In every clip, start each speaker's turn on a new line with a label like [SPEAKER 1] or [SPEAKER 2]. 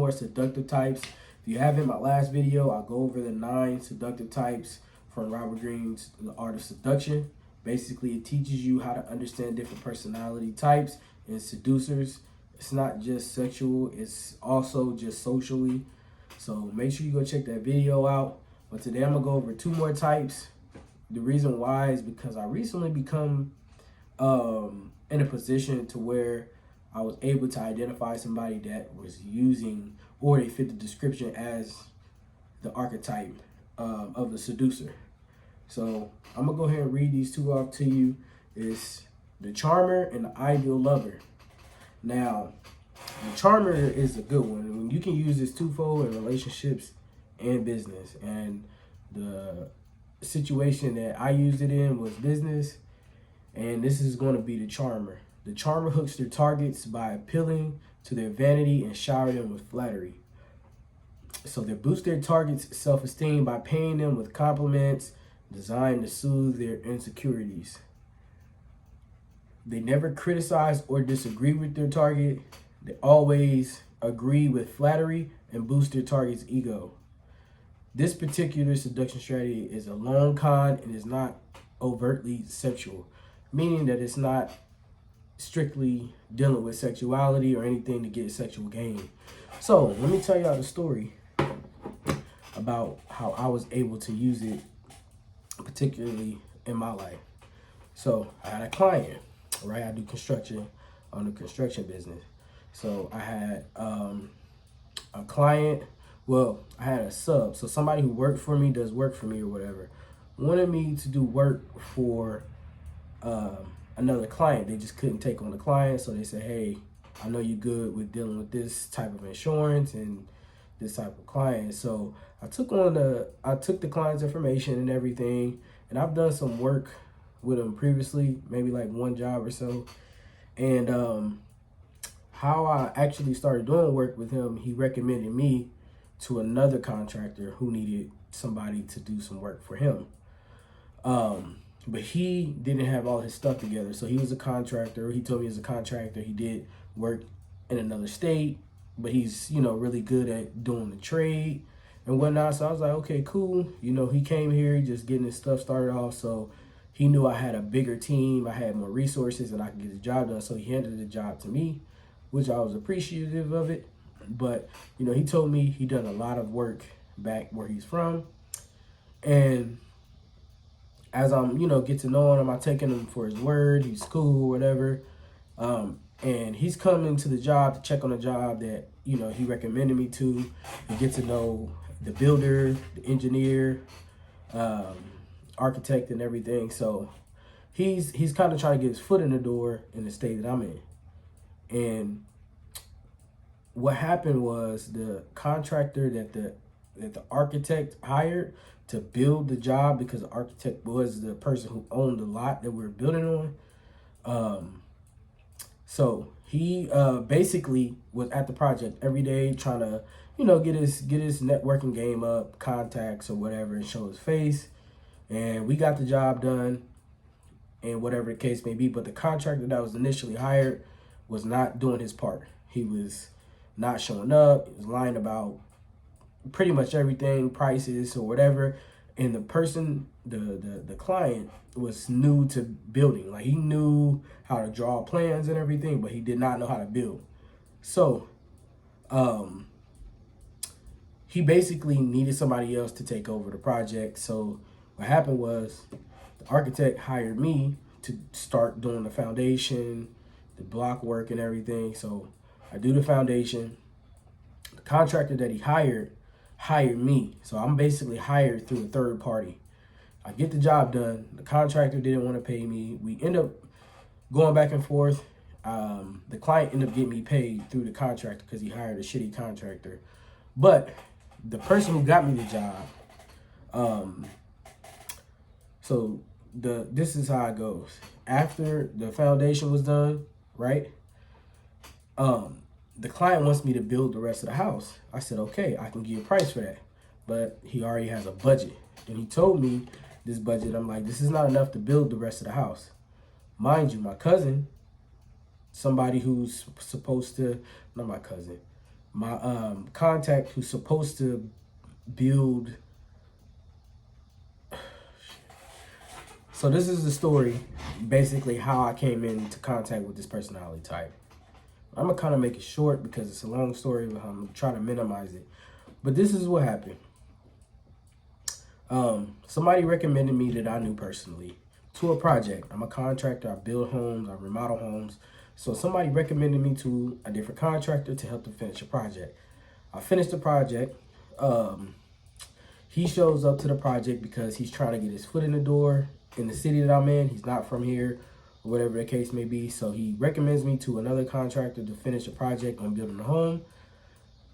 [SPEAKER 1] more seductive types. If you haven't, my last video, I'll go over the 9 seductive types from Robert Greene's The Art of Seduction. Basically, it teaches you how to understand different personality types and seducers. It's not just sexual, it's also just socially. So make sure you go check that video out. But today I'm gonna go over 2 more types. The reason why is because I recently become in a position to where I was able to identify somebody that was using, or they fit the description as the archetype of the seducer. So I'm gonna go ahead and read these 2 off to you. It's the charmer and the ideal lover. Now, the charmer is a good one. And you can use this twofold in relationships and business. And the situation that I used it in was business. And this is going to be the charmer. The charmer hooks their targets by appealing to their vanity and shower them with flattery. So they boost their targets' self-esteem by paying them with compliments designed to soothe their insecurities. They never criticize or disagree with their target. They always agree with flattery and boost their target's ego. This particular seduction strategy is a long con and is not overtly sexual, meaning that it's not strictly dealing with sexuality or anything to get sexual gain. So let me tell y'all the story about how I was able to use it, particularly in my life. So I had a client, right? I do construction on the construction business. So I had a client, well, I had a sub. So somebody who worked for me, does work for me or whatever, wanted me to do work for another client. They just couldn't take on the client. So they said, hey, I know you're good with dealing with this type of insurance and this type of client. So I took the client's information and everything, and I've done some work with him previously, maybe like 1 job or so. And how I actually started doing work with him, he recommended me to another contractor who needed somebody to do some work for him. But he didn't have all his stuff together. So he was a contractor. He told me he was a contractor. He did work in another state, but he's, really good at doing the trade and whatnot. So I was like, okay, cool. He came here just getting his stuff started off. So he knew I had a bigger team. I had more resources and I could get the job done. So he handed the job to me, which I was appreciative of it. But, he told me he done a lot of work back where he's from. And as I'm, get to know him, I'm taking him for his word. He's cool, whatever. And he's coming to the job to check on the job that, he recommended me to get to know the builder, the engineer, architect and everything. So he's kind of trying to get his foot in the door in the state that I'm in. And what happened was the contractor that the architect hired to build the job, because the architect was the person who owned the lot that we were building on. So he basically was at the project every day trying to, get his networking game up, contacts or whatever, and show his face. And we got the job done and whatever the case may be. But the contractor that was initially hired was not doing his part. He was not showing up. He was lying about pretty much everything, prices or whatever. And the person, the client, was new to building. Like, he knew how to draw plans and everything, but he did not know how to build. So he basically needed somebody else to take over the project. So what happened was the architect hired me to start doing the foundation, the block work and everything. So I do the foundation. The contractor that he hired me. So I'm basically hired through a third party. I get the job done. The contractor didn't want to pay me. We end up going back and forth. The client ended up getting me paid through the contractor because he hired a shitty contractor. But the person who got me the job, so this is how it goes. After the foundation was done, right? The client wants me to build the rest of the house. I said, okay, I can give a price for that. But he already has a budget. And he told me this budget. I'm like, this is not enough to build the rest of the house. Mind you, my cousin, somebody who's supposed to, not my cousin, My contact who's supposed to build. So this is the story, basically how I came into contact with this personality type. I'm gonna kind of make it short because it's a long story, but I'm trying to minimize it. But this is what happened. Somebody recommended me that I knew personally to a project. I'm a contractor. I build homes. I remodel homes. So somebody recommended me to a different contractor to help them finish a project. I finished the project. He shows up to the project because he's trying to get his foot in the door in the city that I'm in. He's not from here, or whatever the case may be. So he recommends me to another contractor to finish a project on building a home.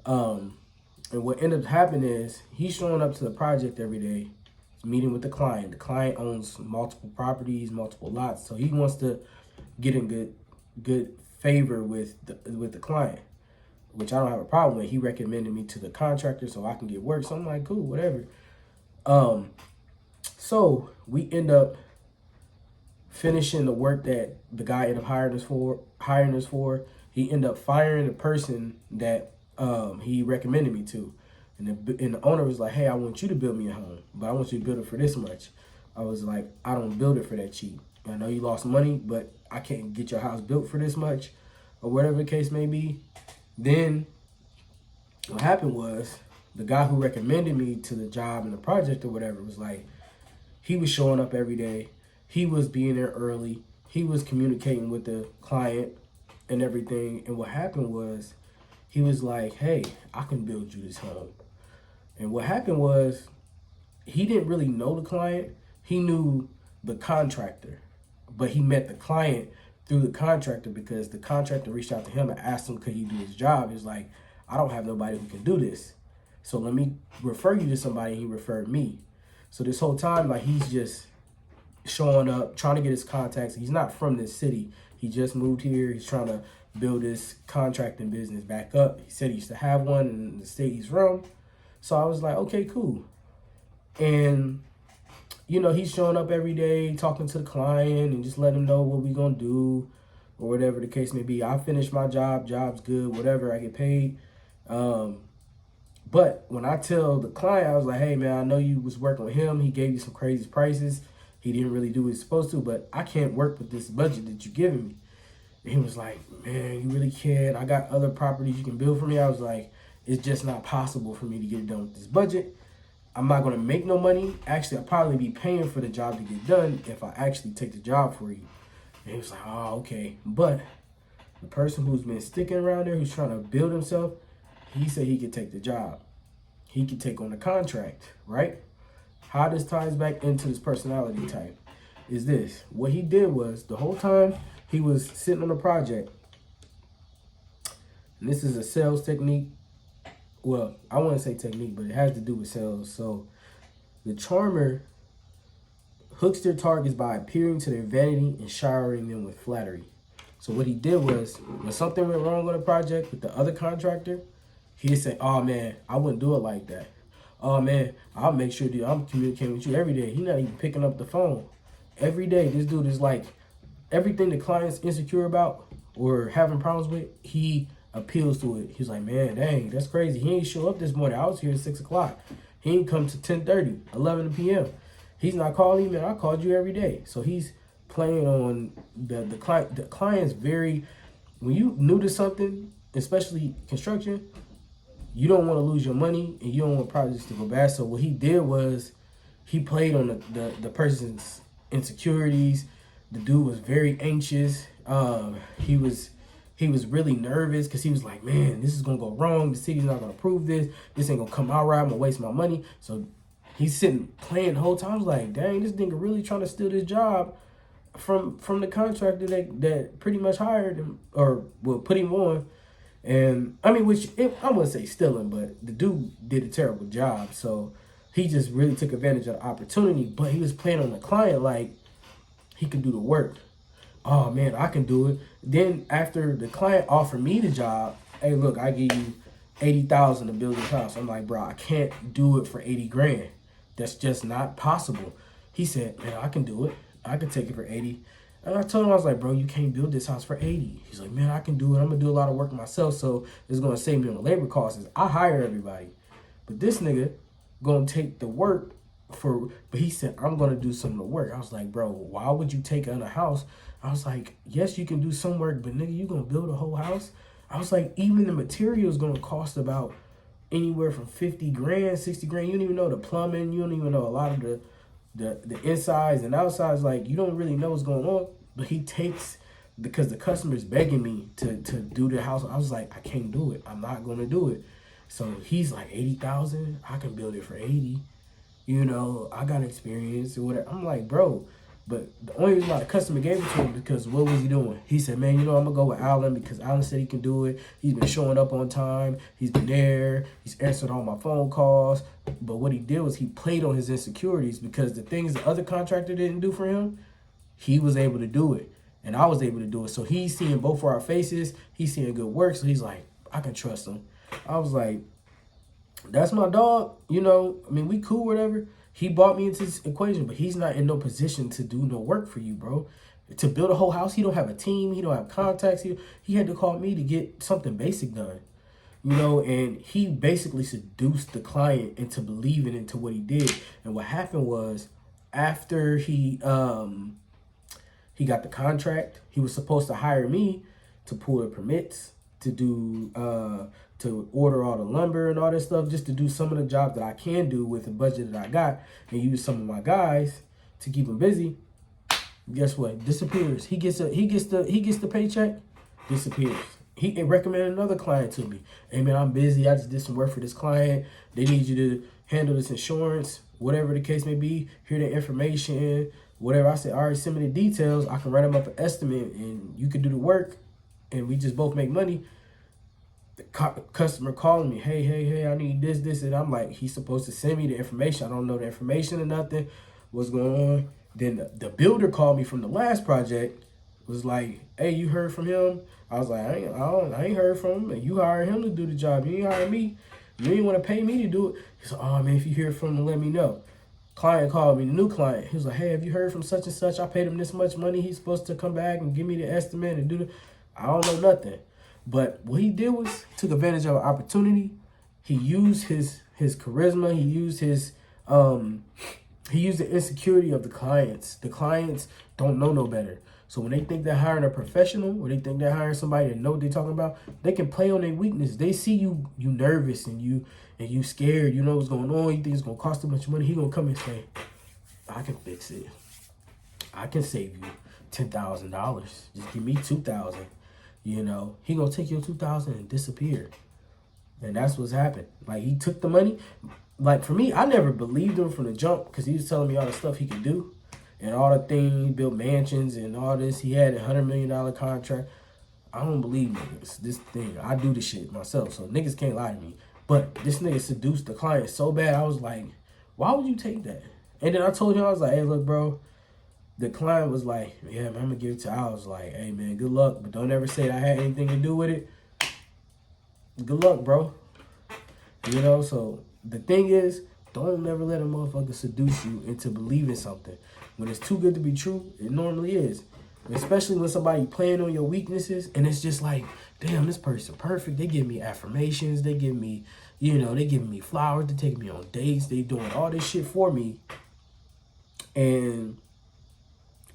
[SPEAKER 1] And what ended up happening is he's showing up to the project every day, meeting with the client. The client owns multiple properties, multiple lots, so he wants to get in good favor with the client, which I don't have a problem with. He recommended me to the contractor so I can get work. So I'm like, cool, whatever. So we end up finishing the work that the guy ended up hiring us for. He ended up firing the person that he recommended me to. And the owner was like, hey, I want you to build me a home, but I want you to build it for this much. I was like, I don't build it for that cheap. I know you lost money, but I can't get your house built for this much, or whatever the case may be. Then what happened was the guy who recommended me to the job and the project or whatever was like, he was showing up every day. He was being there early. He was communicating with the client and everything. And what happened was he was like, hey, I can build you this home. And what happened was he didn't really know the client. He knew the contractor, but he met the client through the contractor because the contractor reached out to him and asked him, could he do his job? He's like, I don't have nobody who can do this. So let me refer you to somebody. He referred me. So this whole time, like, he's just showing up, trying to get his contacts. He's not from this city. He just moved here. He's trying to build his contracting business back up. He said he used to have one in the state he's from. So I was like, okay, cool. And, you know, he's showing up every day, talking to the client and just letting him know what we going to do or whatever the case may be. I finished my job. Job's good, whatever. I get paid. But when I tell the client, I was like, hey, man, I know you was working with him. He gave you some crazy prices. He didn't really do what he's supposed to, but I can't work with this budget that you're giving me. And he was like, man, you really can't. I got other properties you can build for me. I was like, it's just not possible for me to get it done with this budget. I'm not going to make no money. Actually, I'll probably be paying for the job to get done if I actually take the job for you. And he was like, oh, okay. But the person who's been sticking around there, who's trying to build himself, he said he could take the job. He could take on the contract, right? How this ties back into this personality type is this. What he did was the whole time he was sitting on the project, and this is a sales technique. Well, I wouldn't say technique, but it has to do with sales. So the charmer hooks their targets by appearing to their vanity and showering them with flattery. So what he did was, when something went wrong on a project with the other contractor, he'd say, oh, man, I wouldn't do it like that. Oh, man, I'll make sure that I'm communicating with you every day. He's not even picking up the phone. Every day, this dude is like, everything the client's insecure about or having problems with, he appeals to it. He's like, man, dang, that's crazy. He ain't show up this morning. I was here at 6 o'clock. He ain't come to 10:30, 11 p.m. He's not calling me, man. I called you every day. So he's playing on the client. The client's very, when you new to something, especially construction, you don't want to lose your money and you don't want projects to go bad. So what he did was he played on the person's insecurities. The dude was very anxious. He was really nervous because he was like, man, this is going to go wrong. The city's not going to approve this. This ain't going to come out right. I'm going to waste my money. So he's sitting playing the whole time. I was like, dang, this nigga really trying to steal this job from the contractor that pretty much hired him or will put him on. And I mean, I wouldn't say stealing, but the dude did a terrible job. So he just really took advantage of the opportunity, but he was playing on the client like he could do the work. Oh man, I can do it. Then after the client offered me the job, hey, look, I give you $80,000 to build this house. I'm like, bro, I can't do it for 80 grand. That's just not possible. He said, man, I can do it. I can take it for 80. And I told him, I was like, bro, you can't build this house for 80. He's like, man, I can do it. I'm gonna do a lot of work myself, so it's gonna save me on the labor costs. I hire everybody. But this nigga gonna take the work but he said, I'm gonna do some of the work. I was like, bro, why would you take on a house? I was like, yes, you can do some work, but nigga, you gonna build a whole house? I was like, even the material is gonna cost about anywhere from 50 grand, 60 grand. You don't even know the plumbing. You don't even know a lot of the insides and outsides. Like, you don't really know what's going on. But he takes, because the customer's begging me to do the house. I was like, I can't do it. I'm not gonna do it. So he's like, 80,000. I can build it for 80. You know, I got experience or whatever. I'm like, bro. But the only reason why the customer gave it to him, because what was he doing? He said, man, you know, I'm going to go with Alan because Alan said he can do it. He's been showing up on time. He's been there. He's answered all my phone calls. But what he did was he played on his insecurities, because the things the other contractor didn't do for him, he was able to do it. And I was able to do it. So he's seeing both of our faces. He's seeing good work. So he's like, I can trust him. I was like, that's my dog. You know, I mean, we cool, whatever. He brought me into this equation, but he's not in no position to do no work for you, bro. To build a whole house, he don't have a team. He don't have contacts. He had to call me to get something basic done, you know, and he basically seduced the client into believing into what he did. And what happened was, after he got the contract, he was supposed to hire me to pull the permits, to do to order all the lumber and all this stuff, just to do some of the jobs that I can do with the budget that I got, and use some of my guys to keep them busy. Guess what? Disappears. He gets the paycheck, disappears. He recommended another client to me. Hey man, I'm busy. I just did some work for this client. They need you to handle this insurance, whatever the case may be. Hear the information, whatever. I said, all right, send me the details. I can write them up an estimate, and you can do the work, and we just both make money. The customer calling me, hey, I need this, and I'm like, he's supposed to send me the information. I don't know the information or nothing. What's going on? Then the builder called me from the last project, was like, hey, you heard from him? I was like, I ain't heard from him. And you hired him to do the job. You ain't hired me. You ain't want to pay me to do it. He said, oh man, if you hear from him, let me know. Client called me, the new client. He was like, hey, have you heard from such and such? I paid him this much money. He's supposed to come back and give me the estimate and do the. I don't know nothing. But what he did was took advantage of an opportunity. He used his charisma. He used the insecurity of the clients. The clients don't know no better. So when they think they're hiring a professional, or they think they're hiring somebody that know what they're talking about, they can play on their weakness. They see you nervous and you scared. You know what's going on. You think it's gonna cost too much money. He gonna come and say, I can fix it. I can save you $10,000. Just give me $2,000. You know, he gonna take your $2,000 and disappear. And that's what's happened. Like, he took the money. Like, for me, I never believed him from the jump, because he was telling me all the stuff he could do and all the things. He built mansions and all this. He had a $100 million contract. I don't believe niggas. This thing, I do the shit myself, so niggas can't lie to me. But this nigga seduced the client so bad, I was like, why would you take that? And then I told him, I was like, hey, look, bro. The client was like, yeah, man, I'm going to give it to. I was like, hey, man, good luck, but don't ever say that I had anything to do with it. Good luck, bro. You know, so the thing is, don't never let a motherfucker seduce you into believing something. When it's too good to be true, it normally is. Especially when somebody playing on your weaknesses, and it's just like, damn, this person perfect. They give me affirmations. They give me, they giving me flowers. They taking me on dates. They doing all this shit for me. And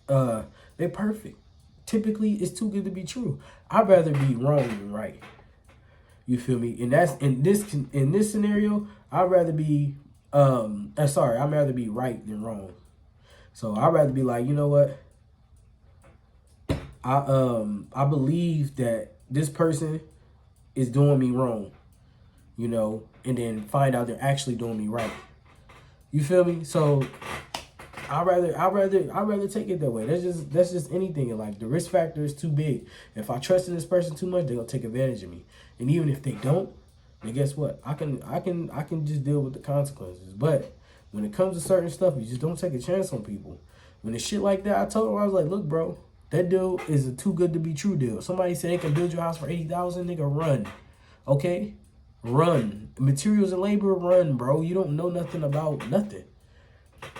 [SPEAKER 1] they're perfect. Typically, it's too good to be true. I'd rather be wrong than right. You feel me? And that's in this scenario, I'd rather be I'd rather be right than wrong. So I'd rather be like, you know what? I believe that this person is doing me wrong, and then find out they're actually doing me right. You feel me? So I'd rather take it that way. That's just anything in life. The risk factor is too big. If I trust in this person too much, they're gonna take advantage of me. And even if they don't, then guess what? I can just deal with the consequences. But when it comes to certain stuff, you just don't take a chance on people. When it's shit like that, I told him, I was like, look, bro, that deal is a too good to be true deal. Somebody said they can build your house for $80,000, nigga, run. Okay? Run. Materials and labor, run, bro. You don't know nothing about nothing.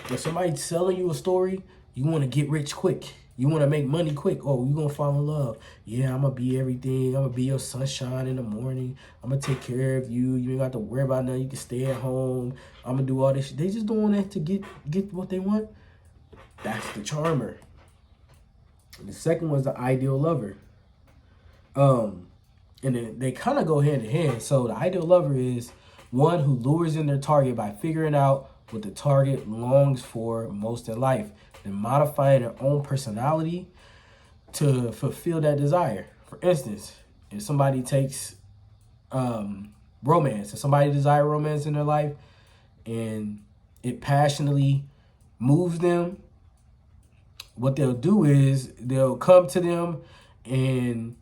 [SPEAKER 1] If somebody's selling you a story, you want to get rich quick. You want to make money quick. Oh, you going to fall in love. Yeah, I'm going to be everything. I'm going to be your sunshine in the morning. I'm going to take care of you. You ain't got to worry about nothing. You can stay at home. I'm going to do all this shit. They just doing that to get what they want. That's the charmer. And the second was the ideal lover. And then they kind of go hand in hand. So the ideal lover is one who lures in their target by figuring out what the target longs for most in life and modifying their own personality to fulfill that desire. For instance, if somebody takes romance, if somebody desires romance in their life and it passionately moves them, what they'll do is they'll come to them and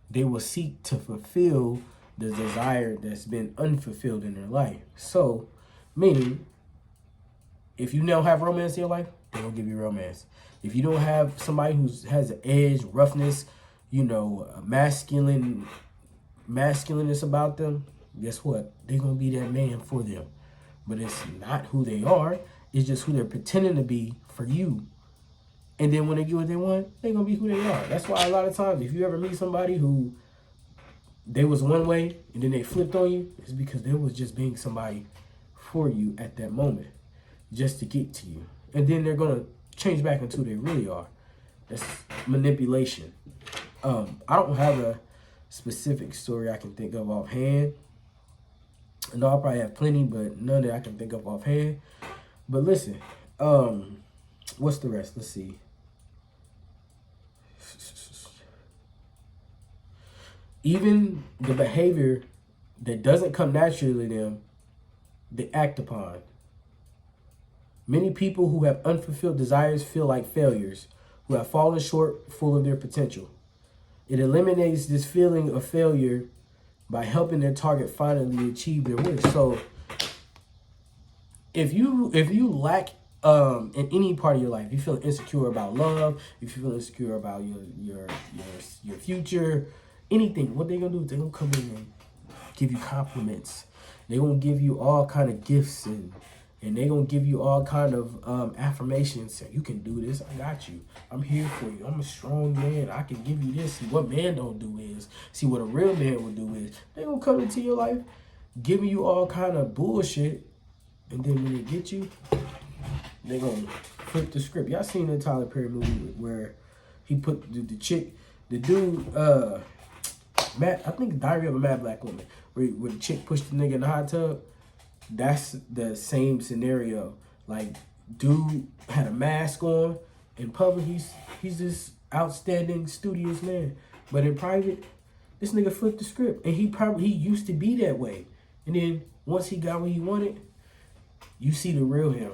[SPEAKER 1] they will seek to fulfill the desire that's been unfulfilled in their life. So, meaning, if you now have romance in your life, they're going to give you romance. If you don't have somebody who has an edge, roughness, masculineness about them, guess what? They're going to be that man for them. But it's not who they are. It's just who they're pretending to be for you. And then when they get what they want, they're going to be who they are. That's why a lot of times, if you ever meet somebody who they was one way and then they flipped on you, it's because they was just being somebody for you at that moment, just to get to you. And then they're going to change back into who they really are. That's manipulation. I don't have a specific story I can think of offhand. I know I probably have plenty, but none that I can think of offhand. But listen, what's the rest? Let's see. Even the behavior that doesn't come naturally to them, they act upon. Many people who have unfulfilled desires feel like failures, who have fallen short full of their potential. It eliminates this feeling of failure by helping their target finally achieve their wish. So if you lack in any part of your life, you feel insecure about love, if you feel insecure about your future, anything, what they gonna do? They gonna come in and give you compliments. They gonna give you all kind of gifts and they gonna give you all kind of affirmations. Say, you can do this. I got you. I'm here for you. I'm a strong man. I can give you this. See, what man don't do is, see what a real man will do is, they gonna come into your life, giving you all kind of bullshit, and then when they get you, they gonna flip the script. Y'all seen the Tyler Perry movie where he put the chick, the dude, I think Diary of a Mad Black Woman, where the chick pushed the nigga in the hot tub. That's the same scenario. Like, dude had a mask on. In public, he's this outstanding, studious man. But in private, this nigga flipped the script. And he used to be that way. And then once he got what he wanted, you see the real him.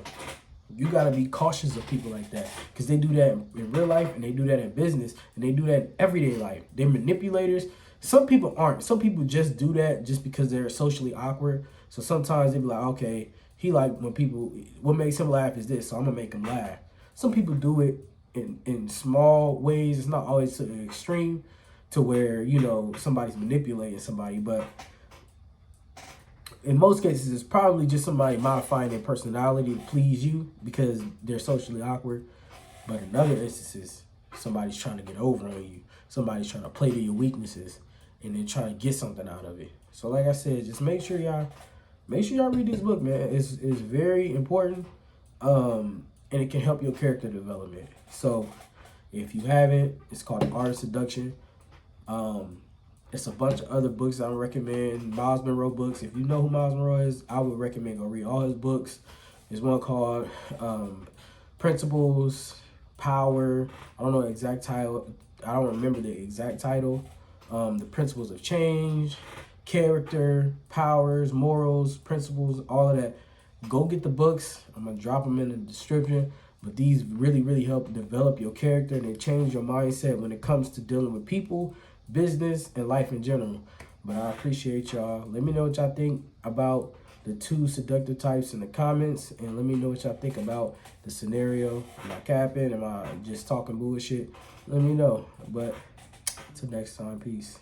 [SPEAKER 1] You got to be cautious of people like that. Because they do that in real life, and they do that in business, and they do that in everyday life. They're manipulators. Some people aren't. Some people just do that just because they're socially awkward. So sometimes they be like, okay, he like when people, what makes him laugh is this, so I'm going to make him laugh. Some people do it in small ways. It's not always to the extreme to where, somebody's manipulating somebody. But in most cases, it's probably just somebody modifying their personality to please you because they're socially awkward. But in other instances, somebody's trying to get over on you. Somebody's trying to play to your weaknesses and then trying to get something out of it. So like I said, just make sure y'all read this book, man. It's very important. And it can help your character development. So if you haven't, it's called The Art of Seduction. It's a bunch of other books I would recommend. Miles Monroe books. If you know who Miles Monroe is, I would recommend go read all his books. There's one called Principles, Power. I don't know the exact title. I don't remember the exact title. The Principles of Change, Character, Powers, Morals, Principles, all of that. Go get the books. I'm going to drop them in the description. But these really, really help develop your character and they change your mindset when it comes to dealing with people, business, and life in general. But I appreciate y'all. Let me know what y'all think about the 2 seductive types in the comments. And let me know what y'all think about the scenario. Am I capping? Am I just talking bullshit? Let me know. But until next time, peace.